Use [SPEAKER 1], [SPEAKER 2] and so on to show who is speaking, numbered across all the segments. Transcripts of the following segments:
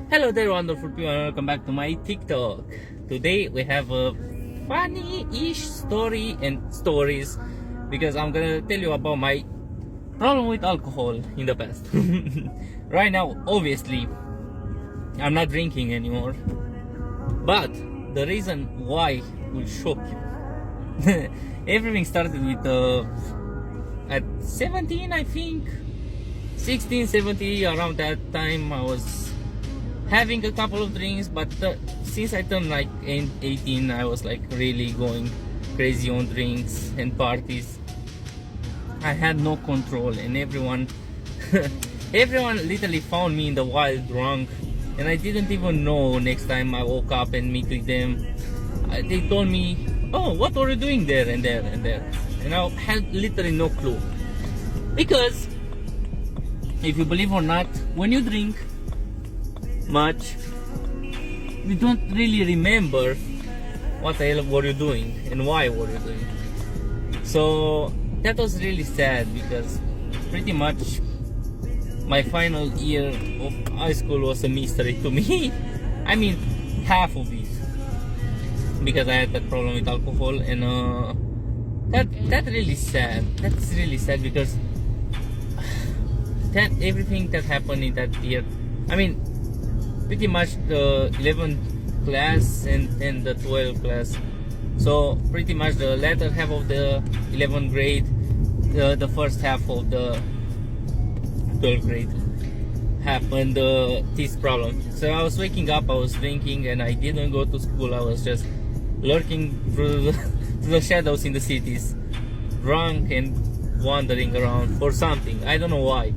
[SPEAKER 1] Hello there, wonderful people, and welcome back to my TikTok. Today we have a funny-ish story and stories because I'm gonna tell you about my problem with alcohol in the past. Right now, obviously, I'm not drinking anymore, but the reason why will shock you. Everything started with at 17, I think, 16, 17, around that time I was having a couple of drinks, but since I turned like 18, I was like really going crazy on drinks and parties. I had no control, and everyone everyone literally found me in the wild drunk, and I didn't even know. Next time I woke up and meet with them, they told me, "Oh, what were you doing there and there and there?" And I had literally no clue, because if you believe or not, when you drink much, you don't really remember what the hell were you doing and why were you doing. So that was really sad, because pretty much my final year of high school was a mystery to me. I mean, half of it, because I had that problem with alcohol, and that's really sad. That's really sad, because that everything that happened in that year, I mean, pretty much the 11th class and the 12th class. So pretty much the latter half of the 11th grade, the first half of the 12th grade happened this problem. So I was waking up, I was drinking, and I didn't go to school. I was just lurking through the shadows in the cities, drunk and wandering around for something. I don't know why.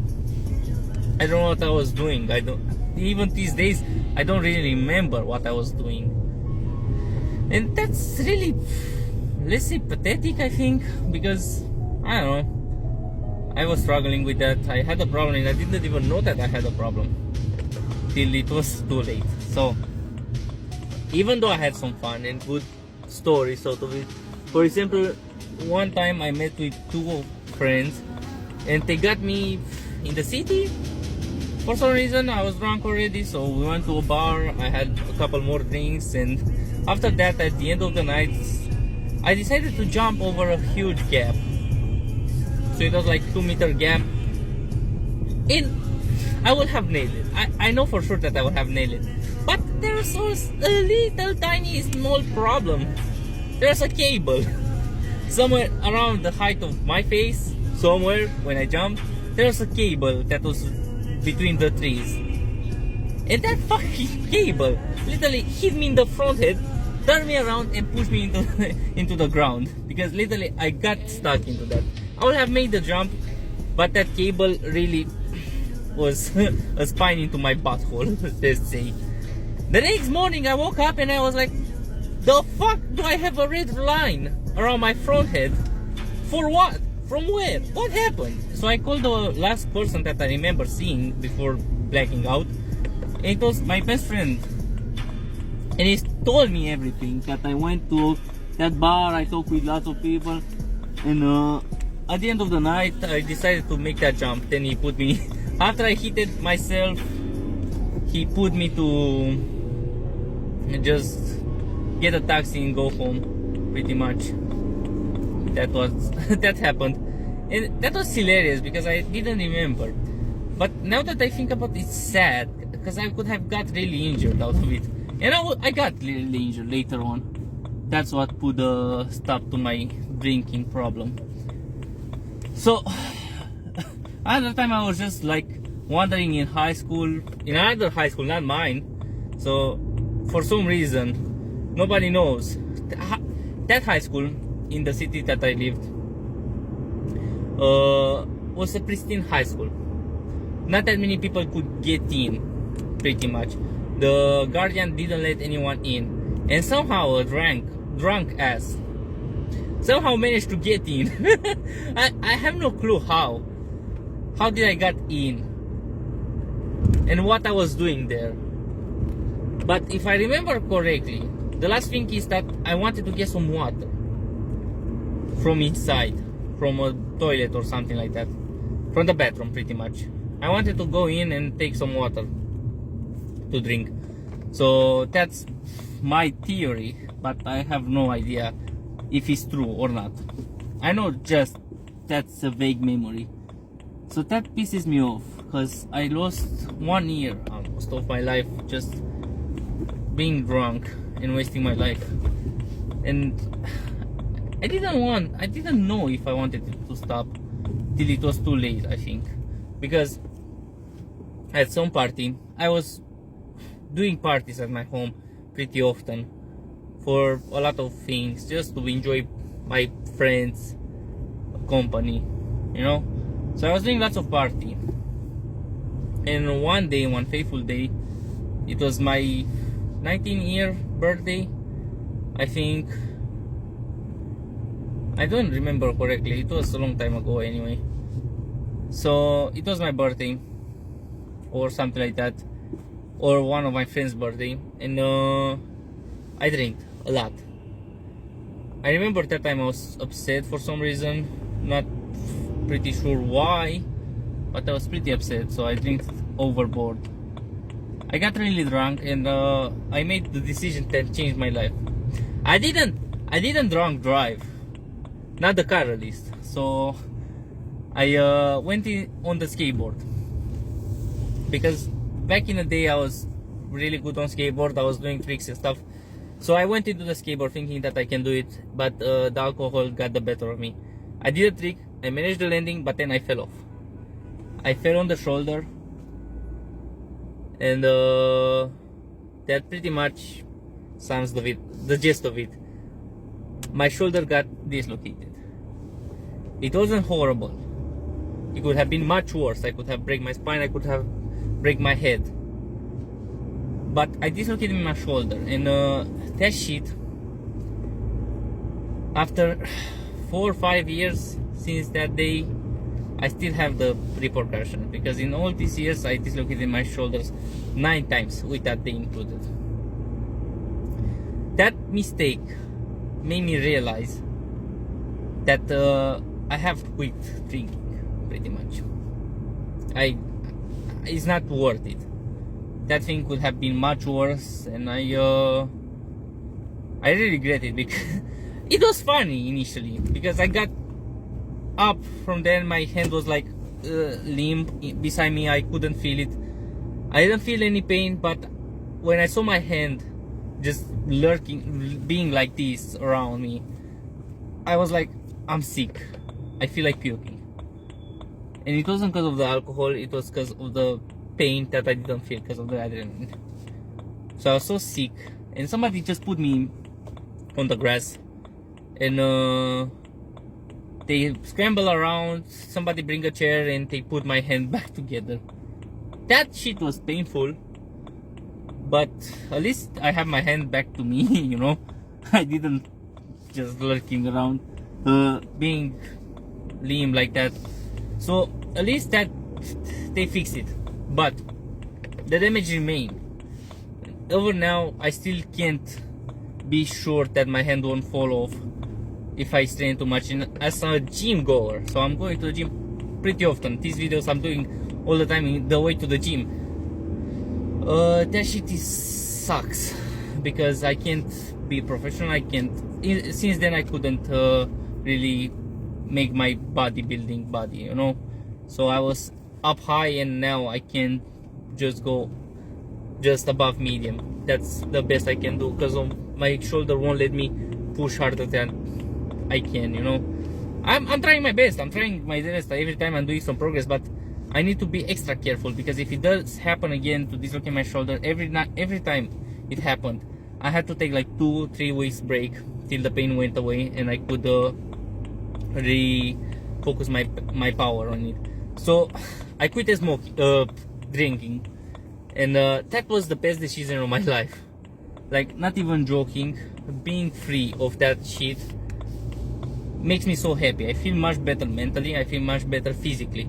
[SPEAKER 1] I don't know what I was doing. Even these days, I don't really remember what I was doing. And that's really, let's say, pathetic, I think, because, I don't know, I was struggling with that. I had a problem, and I didn't even know that I had a problem till it was too late. So, even though I had some fun and good stories out of it, for example, one time I met with two friends, and they got me in the city. For some reason, I was drunk already, so we went to a bar. I had a couple more drinks, and after that, at the end of the night, I decided to jump over a huge gap. So it was like 2-meter gap, and I would have nailed it. I know for sure that I would have nailed it, but there's a little tiny small problem. There's a cable somewhere around the height of my face. Somewhere when I jumped, there's a cable that was between the trees, and that fucking cable literally hit me in the front head, turned me around, and pushed me into the ground, because literally I got stuck into that. I would have made the jump, but that cable really was a spine into my butthole, let's say. The next morning I woke up and I was like, the fuck do I have a red line around my front head? For what? From where? What happened? So I called the last person that I remember seeing before blacking out. And it was my best friend. And he told me everything, that I went to that bar, I talked with lots of people, and at the end of the night I decided to make that jump. Then he put me, after I hit it myself, he put me to just get a taxi and go home, pretty much. That happened, and that was hilarious because I didn't remember. But now that I think about it, it's sad, because I could have got really injured out of it, and I got really injured later on. That's what put a stop to my drinking problem. So another time I was just like wandering in high school, in another high school, not mine. So for some reason, nobody knows, that high school in the city that I lived was a pristine high school. Not that many people could get in, pretty much. The guardian didn't let anyone in, and somehow a drunk ass somehow managed to get in. I have no clue how did I get in and what I was doing there. But if I remember correctly, the last thing is that I wanted to get some water from inside, from a toilet or something like that, from the bathroom, pretty much. I wanted to go in and take some water. to drink. So that's my theory, but I have no idea if it's true or not. I know just that's a vague memory. So that pisses me off, because I lost 1 year almost of my life just being drunk and wasting my life. And I didn't know if I wanted it to stop till it was too late, I think. Because at some party, I was doing parties at my home pretty often for a lot of things, just to enjoy my friends' company, you know. So I was doing lots of party, and one day, one fateful day, it was my 19-year birthday, I think. I don't remember correctly, it was a long time ago anyway. So it was my birthday or something like that, or one of my friends' birthday, and I drank a lot. I remember that time I was upset for some reason, not pretty sure why, but I was pretty upset, so I drank overboard. I got really drunk, and I made the decision that changed my life. I didn't drunk drive, not the car at least. So I went on the skateboard, because back in the day I was really good on skateboard. I was doing tricks and stuff. So I went into the skateboard thinking that I can do it, but the alcohol got the better of me. I did a trick, I managed the landing, but then I fell off. I fell on the shoulder, and that pretty much sums the gist of it. My shoulder got dislocated. It wasn't horrible. It could have been much worse. I could have break my spine, I could have break my head. But I dislocated my shoulder, and that shit, after 4 or 5 years since that day, I still have the repercussion, because in all these years I dislocated my shoulders 9 times, with that day included. That mistake made me realize that I have to quit drinking, pretty much. It's not worth it. That thing could have been much worse, and I really regret it, because it was funny initially, because I got up from there, my hand was like limp beside me, I couldn't feel it. I didn't feel any pain, but when I saw my hand just lurking, being like this around me, I was like, I'm sick, I feel like puking. And it wasn't because of the alcohol, it was because of the pain that I didn't feel because of the adrenaline. So I was so sick, and somebody just put me on the grass, and they scramble around, somebody bring a chair, and they put my hand back together. That shit was painful, but at least I have my hand back to me, you know. I didn't just lurking around, being lame like that. So at least that they fixed it, but the damage remained. Over now, I still can't be sure that my hand won't fall off if I strain too much. And as a gym goer, so I'm going to the gym pretty often. These videos I'm doing all the time in the way to the gym. That shit sucks, because I can't be professional. I can't. Since then I couldn't really make my bodybuilding body, you know. So I was up high, and now I can just go just above medium. That's the best I can do, because my shoulder won't let me push harder than I can, you know. I'm trying my best. I'm trying my best every time. I'm doing some progress, but I need to be extra careful, because if it does happen again to dislocate my shoulder, every time it happened, I had to take like 2-3 weeks break till the pain went away, and I could refocus my power on it. So I quit drinking, and that was the best decision of my life. Like, not even joking, being free of that shit makes me so happy. I feel much better mentally, I feel much better physically.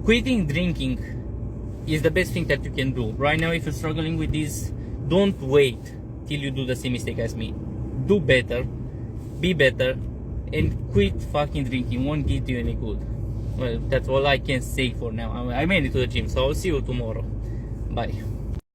[SPEAKER 1] Quitting drinking is the best thing that you can do. Right now, if you're struggling with this, don't wait till you do the same mistake as me. Do better, be better, and quit fucking drinking. Won't get you any good. Well, that's all I can say for now. I made it to the gym, so I'll see you tomorrow. Bye.